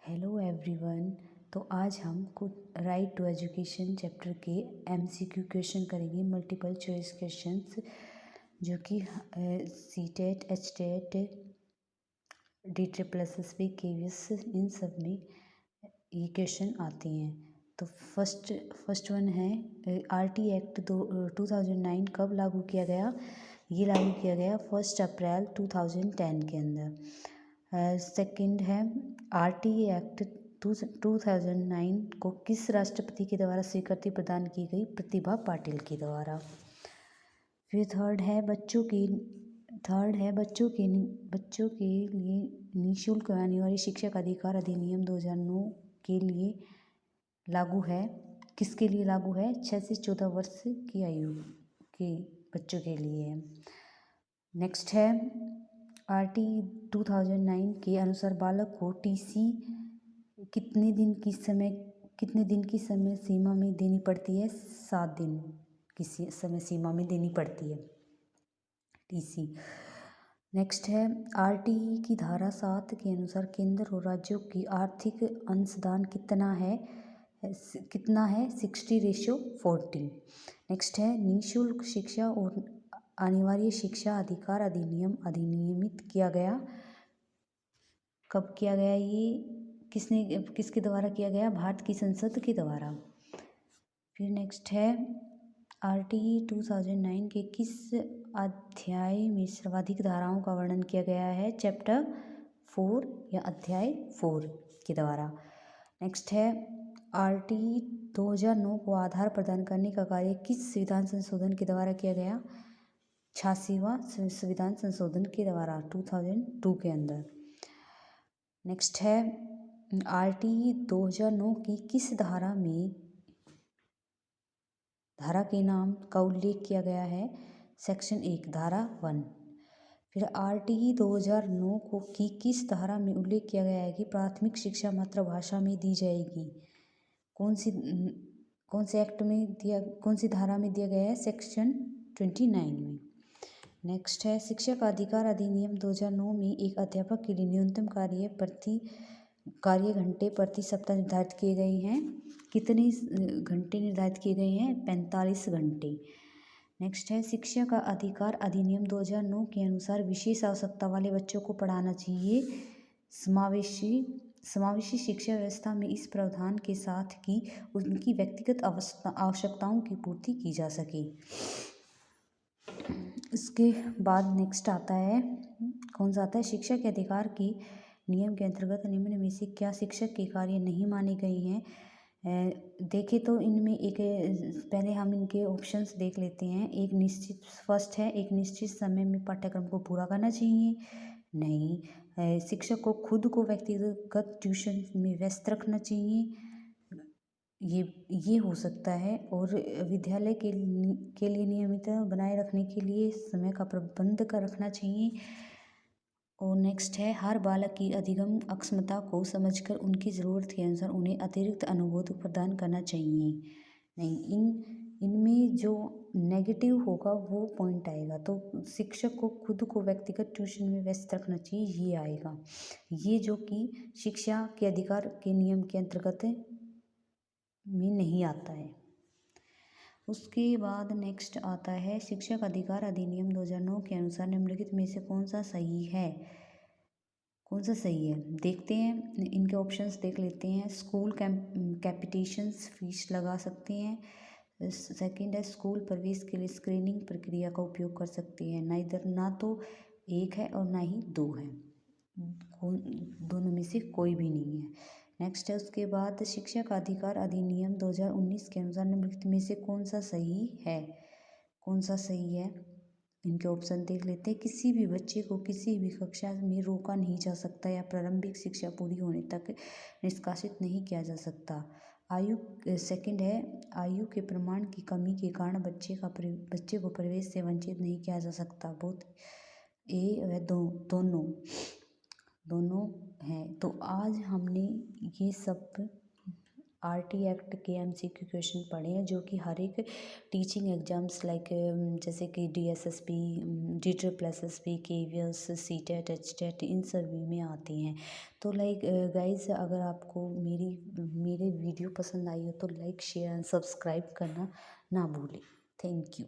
Hello everyone. तो आज हम कुछ राइट टू एजुकेशन चैप्टर के एमसीक्यू क्वेश्चन करेंगे, मल्टीपल चॉइस क्वेश्चंस, जो कि सीटेट, एचटेट, DSSS, केवीएस, इन सब में ये क्वेश्चन आते हैं। तो फर्स्ट वन है आरटी एक्ट 2009 कब लागू किया गया? ये लागू किया गया 1 अप्रैल 2010 के अंदर। सेकंड है आरटी एक्ट 2009 को किस राष्ट्रपति के द्वारा स्वीकृति प्रदान की गई? प्रतिभा पाटिल के द्वारा। फिर थर्ड है बच्चों के लिए निःशुल्क अनिवार्य शिक्षा का अधिकार अधिनियम 2009 के लिए लागू है। किसके लिए लागू है? 6 से 14 वर्ष की आयु के बच्चों के लिए है। नेक्स्ट है आरटी 2009 के अनुसार बालक को टीसी कितने दिन की समय सीमा में देनी पड़ती है? 7 दिन की समय सीमा में देनी पड़ती है टीसी। नेक्स्ट है आरटी की धारा 7 के अनुसार केंद्र और राज्यों की आर्थिक अंशदान कितना है? 60:40। नेक्स्ट है निःशुल्क शिक्षा और अनिवार्य शिक्षा अधिकार अधिनियम अधिनियमित किया गया। कब किया गया? ये किसके द्वारा किया गया? भारत की संसद के द्वारा। फिर नेक्स्ट है आरटी 2009 के किस अध्याय में सर्वाधिक धाराओं का वर्णन किया गया है? चैप्टर 4 या अध्याय 4 के द्वारा। नेक्स्ट है आरटी 2009 को आधार प्रदान करने का कार्य किस संविधान संशोधन के द्वारा किया गया? 86वां संविधान संशोधन के द्वारा 2002 के अंदर। नेक्स्ट है आरटी 2009 की किस धारा के नाम का उल्लेख किया गया है? सेक्शन 1 धारा 1। फिर आरटी 2009 को की किस धारा में उल्लेख किया गया है कि प्राथमिक शिक्षा मातृभाषा में दी जाएगी? कौन से एक्ट में दिया, कौन सी धारा में दिया गया है? सेक्शन 29 में। नेक्स्ट है शिक्षा का अधिकार अधिनियम 2009 में एक अध्यापक के लिए न्यूनतम कार्य घंटे प्रति सप्ताह निर्धारित किए गए हैं। कितने घंटे निर्धारित किए गए हैं? 45 घंटे। नेक्स्ट है शिक्षा का अधिकार अधिनियम 2009 के अनुसार विशेष आवश्यकता वाले बच्चों को पढ़ाना चाहिए। समावेशी शिक्षा व्यवस्था में इस प्रावधान के साथ कि उनकी व्यक्तिगत आवश्यकताओं की पूर्ति की जा सके। इसके बाद नेक्स्ट आता है, कौन सा आता है? शिक्षा के अधिकार के नियम के अंतर्गत निम्न में से क्या शिक्षक के कार्य नहीं माने गए हैं? देखें तो इनमें पहले हम इनके ऑप्शंस देख लेते हैं। फर्स्ट है एक निश्चित समय में पाठ्यक्रम को पूरा करना चाहिए। नहीं। शिक्षक को खुद को व्यक्तिगत ट्यूशन में व्यस्त रखना चाहिए। ये हो सकता है। और विद्यालय के लिए नियमितता बनाए रखने के लिए समय का प्रबंध कर रखना चाहिए। और नेक्स्ट है हर बालक की अधिगम अक्षमता को समझकर उनकी ज़रूरत के अनुसार उन्हें अतिरिक्त अनुबोध प्रदान करना चाहिए। नहीं, इनमें जो नेगेटिव होगा वो पॉइंट आएगा। तो शिक्षक को खुद को व्यक्तिगत ट्यूशन में व्यस्त रखना चाहिए, ये आएगा। ये जो कि शिक्षा के अधिकार के नियम के अंतर्गत में नहीं आता है। उसके बाद नेक्स्ट आता है शिक्षा का अधिकार अधिनियम 2009 के अनुसार निम्नलिखित में से कौन सा सही है? देखते हैं, इनके ऑप्शंस देख लेते हैं। स्कूल कैपिटेशंस फीस लगा सकते हैं। सेकंड है स्कूल प्रवेश के लिए स्क्रीनिंग प्रक्रिया का उपयोग कर सकते हैं। ना तो एक है और ना ही दो है, दोनों में से कोई भी नहीं है। नेक्स्ट है उसके बाद शिक्षा का अधिकार अधिनियम 2019 के अनुसार निम्नलिखित में से कौन सा सही है? इनके ऑप्शन देख लेते हैं। किसी भी बच्चे को किसी भी कक्षा में रोका नहीं जा सकता या प्रारंभिक शिक्षा पूरी होने तक निष्कासित नहीं किया जा सकता। सेकंड है आयु के प्रमाण की कमी के कारण बच्चे को प्रवेश से वंचित नहीं किया जा सकता। बोथ ए व दोनों हैं। तो आज हमने ये सब आरटी एक्ट के एमसीक्यू क्वेश्चन पढ़े हैं, जो कि हर एक टीचिंग एग्जाम्स लाइक जैसे कि DSSP, DSSP, KVS, CTET, HTET, इन सभी में आती हैं। तो लाइक गाइज, अगर आपको मेरे वीडियो पसंद आई हो तो लाइक शेयर एंड सब्सक्राइब करना ना भूलें। Thank you.